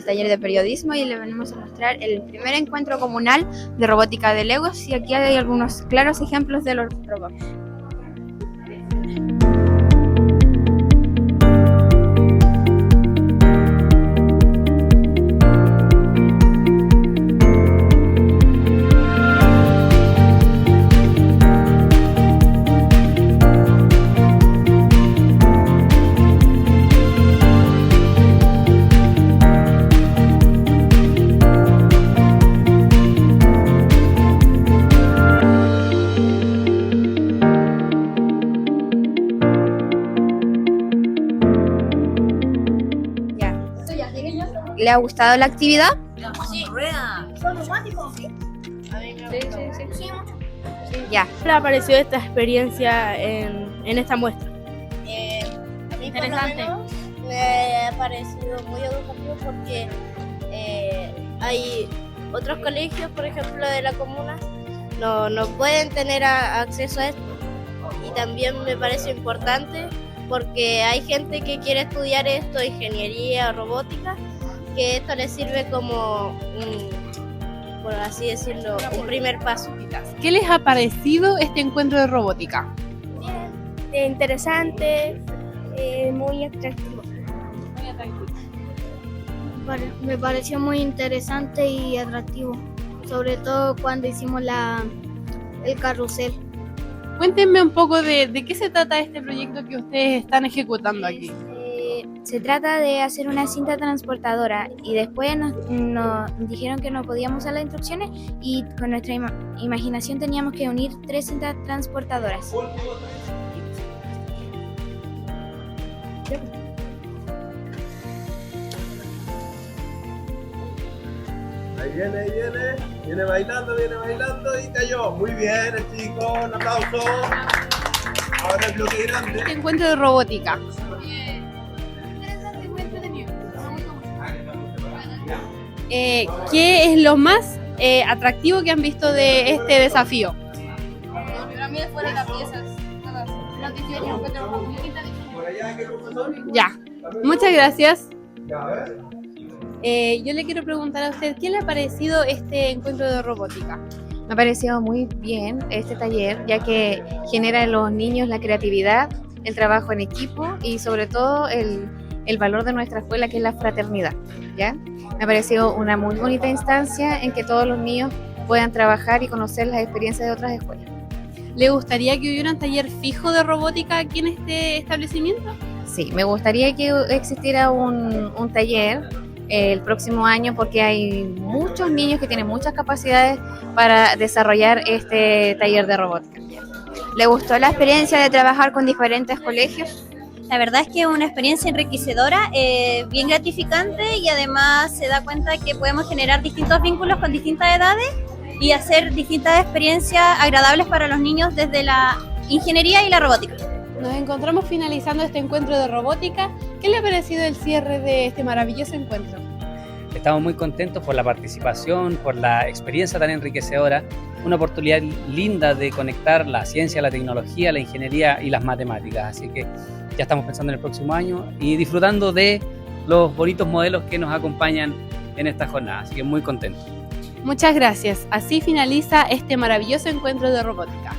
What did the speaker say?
el taller de periodismo y le venimos a mostrar el primer encuentro comunal de robótica de Legos y aquí hay algunos claros ejemplos de los robots. ¿Le ha gustado la actividad? Sí. ¿Son románticos? Sí. Ya. ¿Qué le ha parecido esta experiencia en esta muestra? A mí Interesante. por lo menos me ha parecido muy educativo porque hay otros colegios, por ejemplo, de la comuna, no pueden tener acceso a esto. Y también me parece importante porque hay gente que quiere estudiar esto, ingeniería o robótica, que esto les sirve como, por así decirlo, un primer paso. ¿Qué les ha parecido este encuentro de robótica? Interesante, muy atractivo. Me pareció muy interesante y atractivo, sobre todo cuando hicimos el carrusel. Cuéntenme un poco de qué se trata este proyecto que ustedes están ejecutando aquí. Se trata de hacer una cinta transportadora y después nos dijeron que no podíamos usar las instrucciones y con nuestra imaginación teníamos que unir 3 cintas transportadoras. Ahí viene bailando y cayó. Muy bien, el chico, un aplauso. Ahora el bloque grande. Este encuentro de robótica. ¿Qué es lo más atractivo que han visto de este desafío? Para mí fueron las piezas, los diseños, Ya, muchas gracias. Ya, a ver. Yo le quiero preguntar a usted, ¿qué le ha parecido este encuentro de robótica? Me ha parecido muy bien este taller, ya que genera en los niños la creatividad, el trabajo en equipo y sobre todo el valor de nuestra escuela, que es la fraternidad, ¿ya? Me ha parecido una muy bonita instancia en que todos los niños puedan trabajar y conocer las experiencias de otras escuelas. ¿Le gustaría que hubiera un taller fijo de robótica aquí en este establecimiento? Sí, me gustaría que existiera un taller el próximo año porque hay muchos niños que tienen muchas capacidades para desarrollar este taller de robótica. ¿Le gustó la experiencia de trabajar con diferentes colegios? La verdad es que es una experiencia enriquecedora, bien gratificante y además se da cuenta que podemos generar distintos vínculos con distintas edades y hacer distintas experiencias agradables para los niños desde la ingeniería y la robótica. Nos encontramos finalizando este encuentro de robótica. ¿Qué le ha parecido el cierre de este maravilloso encuentro? Estamos muy contentos por la participación, por la experiencia tan enriquecedora, una oportunidad linda de conectar la ciencia, la tecnología, la ingeniería y las matemáticas. Así que ya estamos pensando en el próximo año y disfrutando de los bonitos modelos que nos acompañan en esta jornada. Así que muy contentos. Muchas gracias. Así finaliza este maravilloso encuentro de robótica.